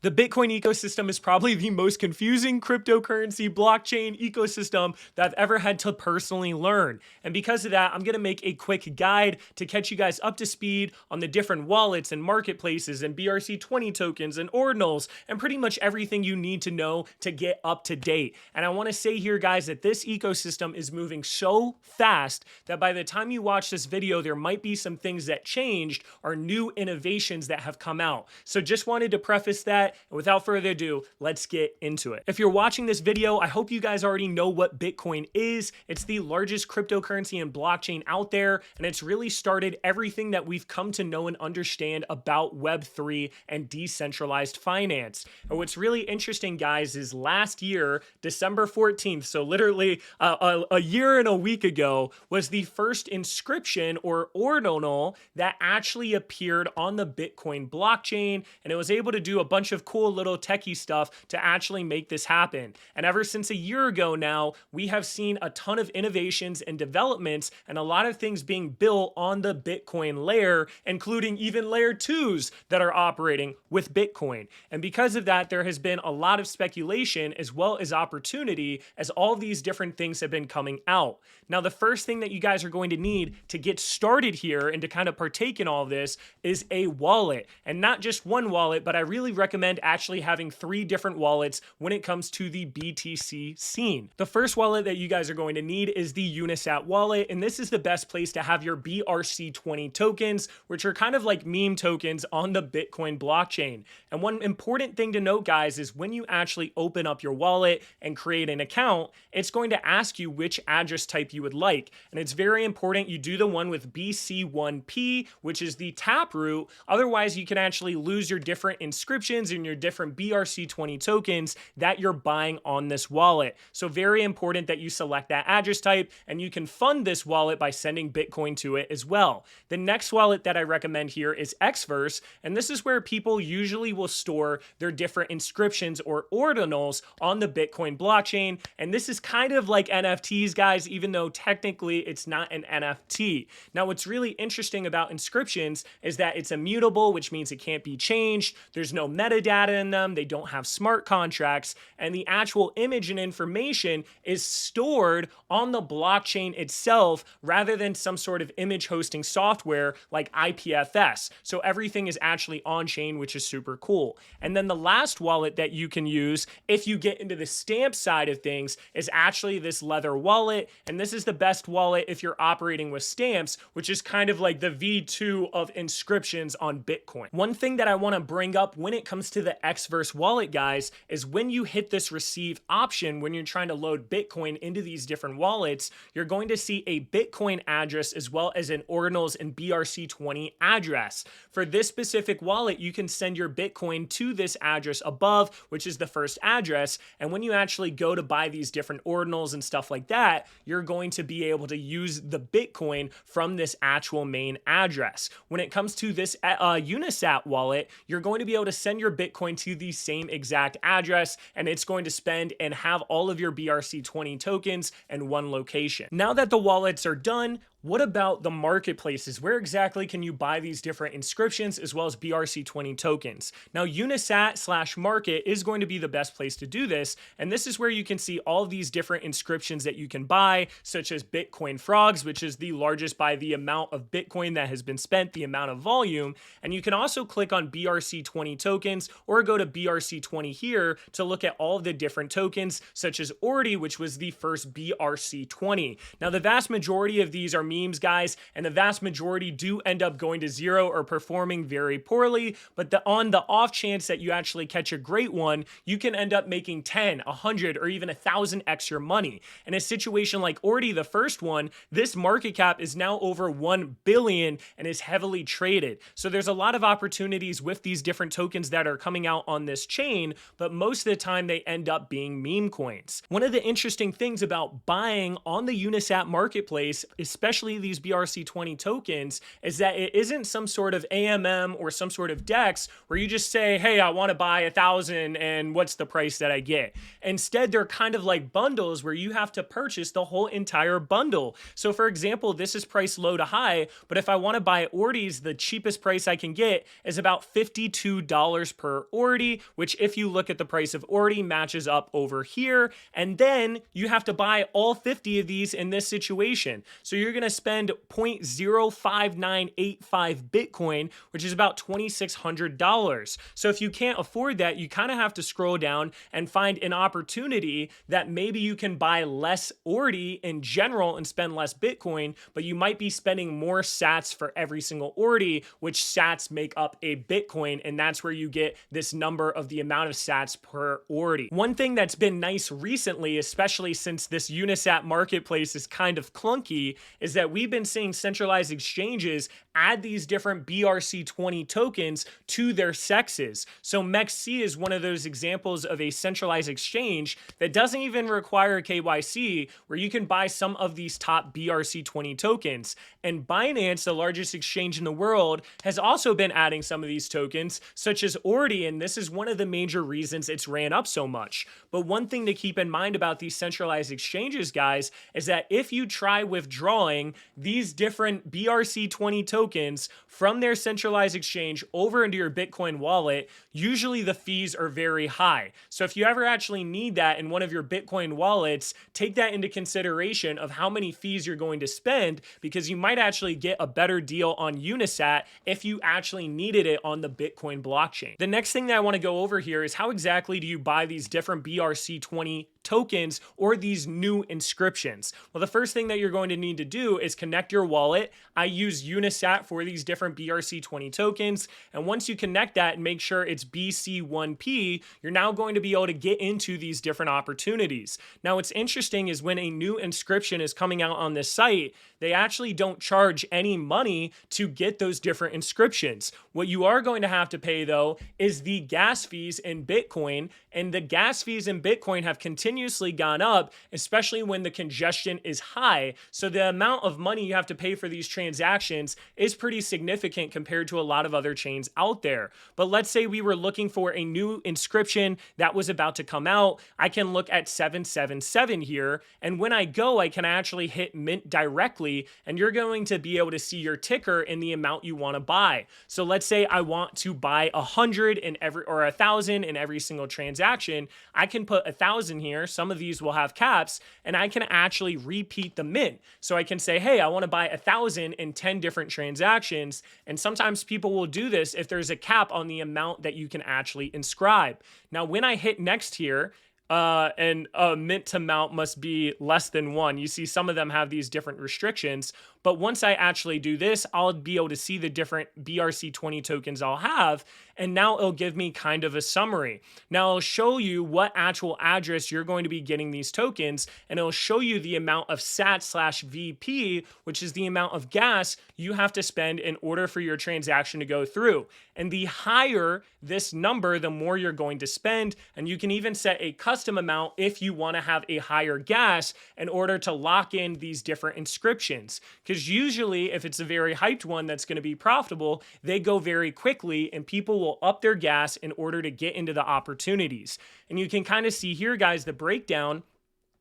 The Bitcoin ecosystem is probably the most confusing cryptocurrency blockchain ecosystem that I've ever had to personally learn. And because of that, I'm going to make a quick guide to catch you guys up to speed on the different wallets and marketplaces and BRC20 tokens and ordinals and pretty much everything you need to know to get up to date. And I want to say here, guys, that this ecosystem is moving so fast that by the time you watch this video, there might be some things that changed or new innovations that have come out. So just wanted to preface that. And without further ado, let's get into it. If you're watching this video, I hope you guys already know what Bitcoin is. It's the largest cryptocurrency and blockchain out there, and it's really started everything that we've come to know and understand about Web3 and decentralized finance. And what's really interesting, guys, is last year, December 14th, so literally a year and a week ago, was the first inscription or ordinal that actually appeared on the Bitcoin blockchain, and it was able to do a bunch of cool little techie stuff to actually make this happen. And ever since a year ago now, we have seen a ton of innovations and developments and a lot of things being built on the Bitcoin layer, including even layer 2s that are operating with Bitcoin. And because of that, there has been a lot of speculation as well as opportunity as all these different things have been coming out. Now, the first thing that you guys are going to need to get started here and to kind of partake in all of this is a wallet. And not just one wallet, but I really recommend actually having 3 different wallets when it comes to the BTC scene. The first wallet that you guys are going to need is the Unisat wallet, and this is the best place to have your BRC20 tokens, which are kind of like meme tokens on the Bitcoin blockchain. And one important thing to note, guys, is when you actually open up your wallet and create an account, it's going to ask you which address type you would like. And it's very important you do the one with BC1P, which is the taproot. Otherwise, you can actually lose your different inscriptions and your different BRC20 tokens that you're buying on this wallet. So very important that you select that address type, and you can fund this wallet by sending Bitcoin to it as well. The next wallet that I recommend here is Xverse, and this is where people usually will store their different inscriptions or ordinals on the Bitcoin blockchain. And this is kind of like NFTs, guys, even though technically it's not an NFT. Now, what's really interesting about inscriptions is that it's immutable, which means it can't be changed. There's no metadata in them. They don't have smart contracts, and the actual image and information is stored on the blockchain itself rather than some sort of image hosting software like IPFS. So everything is actually on chain, which is super cool. And then the last wallet that you can use if you get into the stamp side of things is actually this Leather wallet. And this is the best wallet if you're operating with stamps, which is kind of like the V2 of inscriptions on Bitcoin. One thing that I want to bring up when it comes to the Xverse wallet, guys, is when you hit this receive option, when you're trying to load Bitcoin into these different wallets, you're going to see a Bitcoin address as well as an ordinals and BRC20 address. For this specific wallet, you can send your Bitcoin to this address above, which is the first address. And when you actually go to buy these different ordinals and stuff like that, you're going to be able to use the Bitcoin from this actual main address. When it comes to this Unisat wallet, you're going to be able to send your Bitcoin to the same exact address, and it's going to spend and have all of your BRC20 tokens in one location. Now that the wallets are done, what about the marketplaces? Where exactly can you buy these different inscriptions as well as BRC20 tokens? Now, Unisat/market is going to be the best place to do this, and this is where you can see all these different inscriptions that you can buy, such as Bitcoin Frogs, which is the largest by the amount of Bitcoin that has been spent, the amount of volume. And you can also click on BRC20 tokens or go to BRC20 here to look at all of the different tokens, such as Ordi, which was the first BRC20. Now, the vast majority of these are memes, guys, and the vast majority do end up going to zero or performing very poorly, but on the off chance that you actually catch a great one, you can end up making 10, 100, or even 1,000x your money. In a situation like Ordi, the first one, this market cap is now over 1 billion and is heavily traded. So there's a lot of opportunities with these different tokens that are coming out on this chain, but most of the time they end up being meme coins. One of the interesting things about buying on the Unisat marketplace, especially especially these BRC20 tokens, is that it isn't some sort of AMM or some sort of DEX where you just say, hey, I want to buy 1,000 and what's the price that I get? Instead, they're kind of like bundles where you have to purchase the whole entire bundle. So for example, this is priced low to high, but if I want to buy Ordies, the cheapest price I can get is about $52 per Ordie, which if you look at the price of Ordie matches up over here. And then you have to buy all 50 of these in this situation. So you're going to spend 0.05985 Bitcoin, which is about $2,600. So if you can't afford that, you kind of have to scroll down and find an opportunity that maybe you can buy less Ordie in general and spend less Bitcoin, but you might be spending more sats for every single Ordie, which sats make up a Bitcoin, and that's where you get this number of the amount of sats per Ordie. One thing that's been nice recently, especially since this Unisat marketplace is kind of clunky, is that we've been seeing centralized exchanges add these different BRC20 tokens to their sexes. So MEXC is one of those examples of a centralized exchange that doesn't even require KYC, where you can buy some of these top BRC20 tokens. And Binance, the largest exchange in the world, has also been adding some of these tokens, such as Ordie, and this is one of the major reasons it's ran up so much. But one thing to keep in mind about these centralized exchanges, guys, is that if you try withdrawing these different BRC20 tokens from their centralized exchange over into your Bitcoin wallet, usually the fees are very high. So if you ever actually need that in one of your Bitcoin wallets, take that into consideration of how many fees you're going to spend, because you might actually get a better deal on Unisat if you actually needed it on the Bitcoin blockchain. The next thing that I want to go over here is how exactly do you buy these different BRC20 tokens or these new inscriptions? Well, the first thing that you're going to need to do is connect your wallet. I use Unisat for these different BRC20 tokens. And once you connect that and make sure it's BC1P, you're now going to be able to get into these different opportunities. Now, what's interesting is when a new inscription is coming out on this site, they actually don't charge any money to get those different inscriptions. What you are going to have to pay, though, is the gas fees in Bitcoin. And the gas fees in Bitcoin have continuously gone up, especially when the congestion is high. So the amount of money you have to pay for these transactions is pretty significant compared to a lot of other chains out there. But let's say we were looking for a new inscription that was about to come out. I can look at 777 here. And when I go, I can actually hit mint directly, and you're going to be able to see your ticker and the amount you want to buy. So let's say I want to buy 100 in every, or 1,000 in every single transaction. I can put 1,000 here. Some of these will have caps, and I can actually repeat the mint. So I can say, hey, I want to buy 1,000 in 10 different transactions. And sometimes people will do this if there's a cap on the amount that you can actually inscribe. Now, when I hit next here, and mint to mount must be less than 1. You see some of them have these different restrictions, but once I actually do this, I'll be able to see the different BRC20 tokens I'll have, and now it'll give me kind of a summary. Now it'll show you what actual address you're going to be getting these tokens, and it'll show you the amount of sat/VP, which is the amount of gas you have to spend in order for your transaction to go through. And the higher this number, the more you're going to spend, and you can even set a custom amount if you want to have a higher gas in order to lock in these different inscriptions. Because usually if it's a very hyped one that's going to be profitable, they go very quickly and people will up their gas in order to get into the opportunities. And you can kind of see here, guys, the breakdown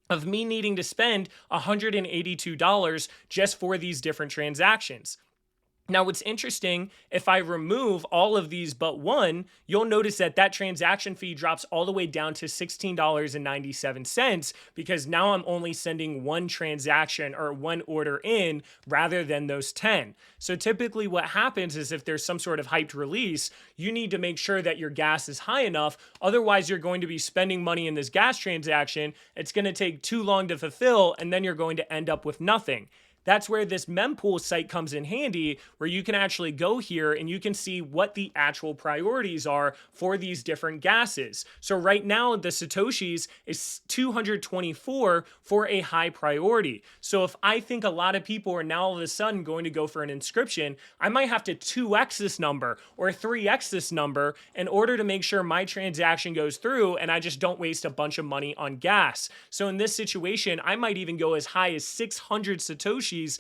of me needing to spend $182 just for these different transactions. Now, what's interesting, if I remove all of these but one, you'll notice that that transaction fee drops all the way down to $16.97 because now I'm only sending one transaction or one order in rather than those 10. So typically what happens is if there's some sort of hyped release, you need to make sure that your gas is high enough. Otherwise, you're going to be spending money in this gas transaction. It's going to take too long to fulfill, and then you're going to end up with nothing. That's where this Mempool site comes in handy, where you can actually go here and you can see what the actual priorities are for these different gases. So right now, the Satoshis is 224 for a high priority. So if I think a lot of people are now all of a sudden going to go for an inscription, I might have to 2x this number or 3x this number in order to make sure my transaction goes through and I just don't waste a bunch of money on gas. So in this situation, I might even go as high as 600 Satoshis currencies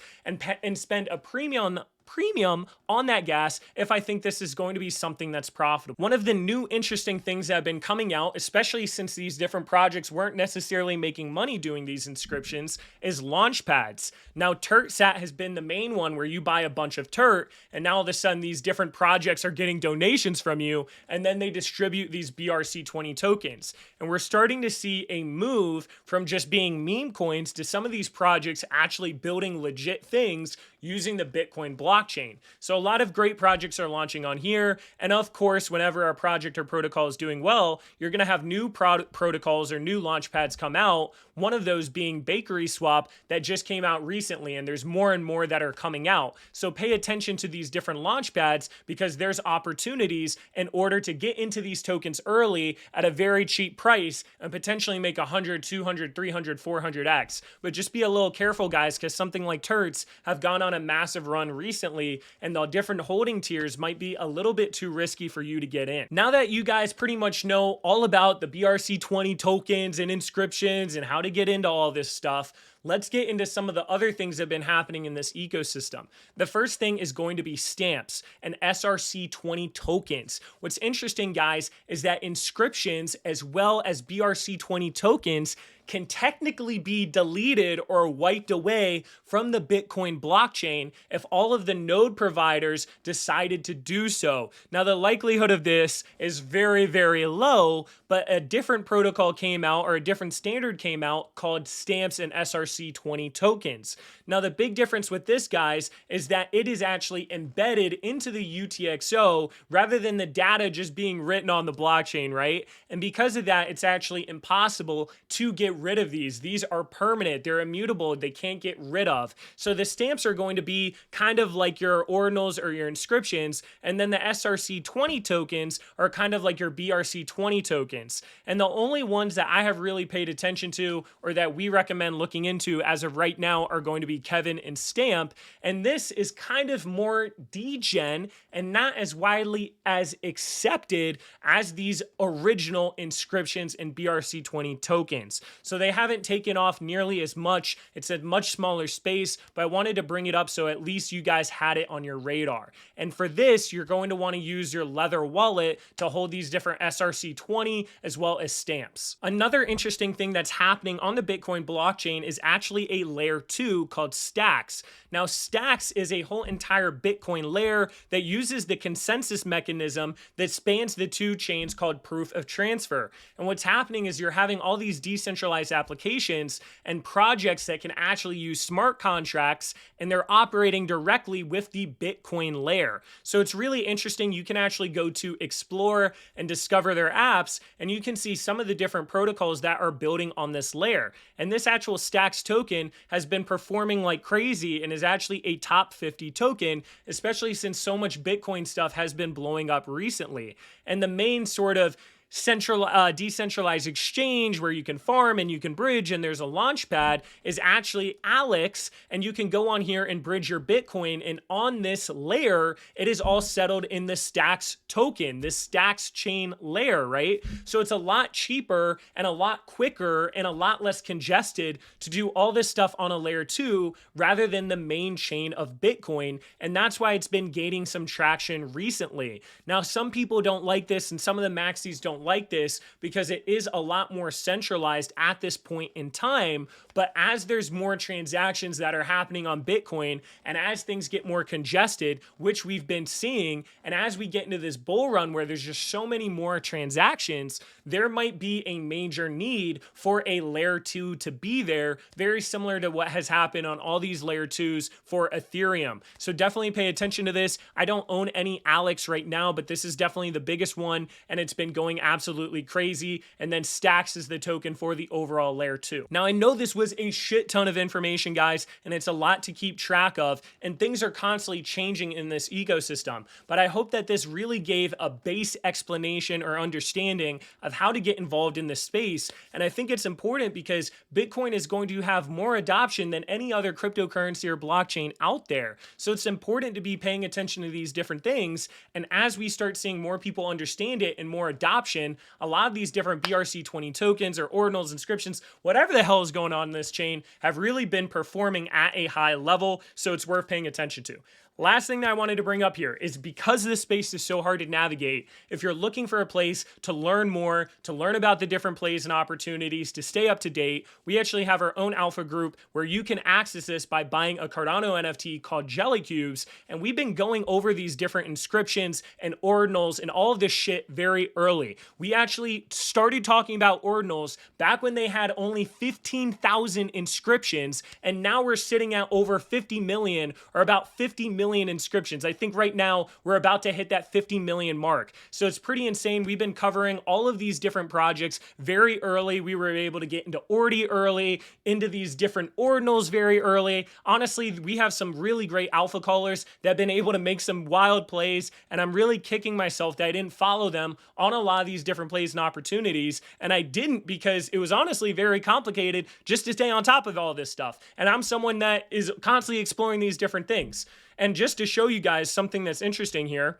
and spend a premium on that gas if I think this is going to be something that's profitable. One of the new interesting things that have been coming out, especially since these different projects weren't necessarily making money doing these inscriptions, is Launchpads. Now, TertSat has been the main one where you buy a bunch of TERT, and now all of a sudden these different projects are getting donations from you, and then they distribute these BRC20 tokens. And we're starting to see a move from just being meme coins to some of these projects actually building legit things using the Bitcoin blockchain. So a lot of great projects are launching on here. And of course, whenever a project or protocol is doing well, you're going to have new protocols or new launchpads come out. One of those being Bakery Swap that just came out recently, and there's more and more that are coming out. So pay attention to these different launchpads because there's opportunities in order to get into these tokens early at a very cheap price and potentially make 100, 200, 300, 400x. But just be a little careful, guys, because something like TERTs have gone on a massive run recently, and the different holding tiers might be a little bit too risky for you to get in. Now that you guys pretty much know all about the BRC20 tokens and inscriptions and how to get into all this stuff, let's get into some of the other things that have been happening in this ecosystem. The first thing is going to be stamps and SRC20 tokens. What's interesting, guys, is that inscriptions as well as BRC20 tokens can technically be deleted or wiped away from the Bitcoin blockchain if all of the node providers decided to do so. Now, the likelihood of this is very, very low, but a different protocol came out, or a different standard came out called stamps and SRC20 tokens. Now, the big difference with this, guys, is that it is actually embedded into the UTXO rather than the data just being written on the blockchain, right? And because of that, it's actually impossible to get rid of these. These are permanent. They're immutable. They can't get rid of. So the stamps are going to be kind of like your ordinals or your inscriptions, and then the SRC20 tokens are kind of like your BRC20 tokens. And the only ones that I have really paid attention to, or that we recommend looking into as of right now, are going to be Kevin and Stamp. And this is kind of more degen and not as widely as accepted as these original inscriptions and BRC20 tokens. So they haven't taken off nearly as much. It's a much smaller space, but I wanted to bring it up so at least you guys had it on your radar. And for this, you're going to want to use your Leather wallet to hold these different SRC20 as well as stamps. Another interesting thing that's happening on the Bitcoin blockchain is actually a layer 2 called Stacks. Now, Stacks is a whole entire Bitcoin layer that uses the consensus mechanism that spans the two chains called proof of transfer. And what's happening is you're having all these decentralized applications and projects that can actually use smart contracts, and they're operating directly with the Bitcoin layer. So it's really interesting. You can actually go to explore and discover their apps, and you can see some of the different protocols that are building on this layer. And this actual Stacks token has been performing like crazy and is actually a top 50 token, especially since so much Bitcoin stuff has been blowing up recently. And the main sort of decentralized exchange where you can farm and you can bridge and there's a launchpad is actually Alex, and you can go on here and bridge your Bitcoin, and on this layer it is all settled in the Stacks token, this Stacks chain layer, right? So it's a lot cheaper and a lot quicker and a lot less congested to do all this stuff on a layer 2 rather than the main chain of Bitcoin, and that's why it's been gaining some traction recently. Now, some people don't like this and some of the maxis don't like this because it is a lot more centralized at this point in time. But as there's more transactions that are happening on Bitcoin, and as things get more congested, which we've been seeing, and as we get into this bull run where there's just so many more transactions, there might be a major need for a layer 2 to be there, very similar to what has happened on all these layer 2s for Ethereum. So definitely pay attention to this. I don't own any Alex right now, but this is definitely the biggest one, and it's been going absolutely crazy. And then Stacks is the token for the overall layer 2. Now, I know this was a shit ton of information, guys, and it's a lot to keep track of, and things are constantly changing in this ecosystem, but I hope that this really gave a base explanation or understanding of how to get involved in this space. And I think it's important because Bitcoin is going to have more adoption than any other cryptocurrency or blockchain out there. So it's important to be paying attention to these different things, and as we start seeing more people understand it and more adoption, addition, a lot of these different BRC20 tokens or ordinals, inscriptions, whatever the hell is going on in this chain, have really been performing at a high level, so it's worth paying attention to. Last thing that I wanted to bring up here is because this space is so hard to navigate, if you're looking for a place to learn more, to learn about the different plays and opportunities, to stay up to date, we actually have our own alpha group where you can access this by buying a Cardano NFT called Jelly Cubes. And we've been going over these different inscriptions and ordinals and all of this shit very early. We actually started talking about ordinals back when they had only 15,000 inscriptions, and now we're sitting at over 50 million, or about 50 million inscriptions. I think right now we're about to hit that 50 million mark. So it's pretty insane. We've been covering all of these different projects very early. We were able to get into Ordi early, into these different ordinals very early. Honestly, we have some really great alpha callers that have been able to make some wild plays, and I'm really kicking myself that I didn't follow them on a lot of these different plays and opportunities. And I didn't because it was honestly very complicated just to stay on top of all this stuff. And I'm someone that is constantly exploring these different things. And just to show you guys something that's interesting here,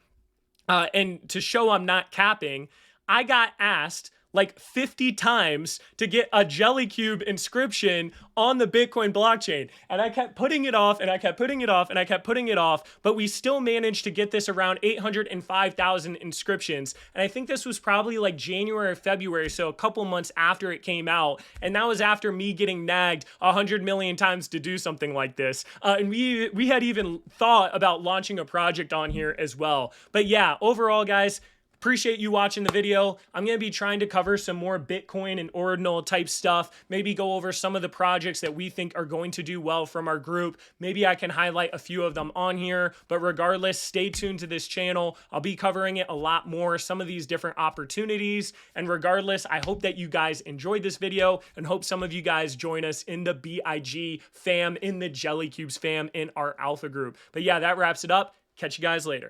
and to show I'm not capping, I got asked like 50 times to get a Jelly Cube inscription on the Bitcoin blockchain. And I kept putting it off, and I kept putting it off, and I kept putting it off, but we still managed to get this around 805,000 inscriptions. And I think this was probably like January or February, so a couple months after it came out. And that was after me getting nagged 100 million times to do something like this. And we had even thought about launching a project on here as well. But yeah, overall, guys, appreciate you watching the video. I'm going to be trying to cover some more Bitcoin and ordinal type stuff, maybe go over some of the projects that we think are going to do well from our group. Maybe I can highlight a few of them on here, but regardless, stay tuned to this channel. I'll be covering it a lot more, some of these different opportunities. And regardless, I hope that you guys enjoyed this video and hope some of you guys join us in the BIG fam, in the Jelly Cubes fam, in our alpha group. But yeah, that wraps it up. Catch you guys later.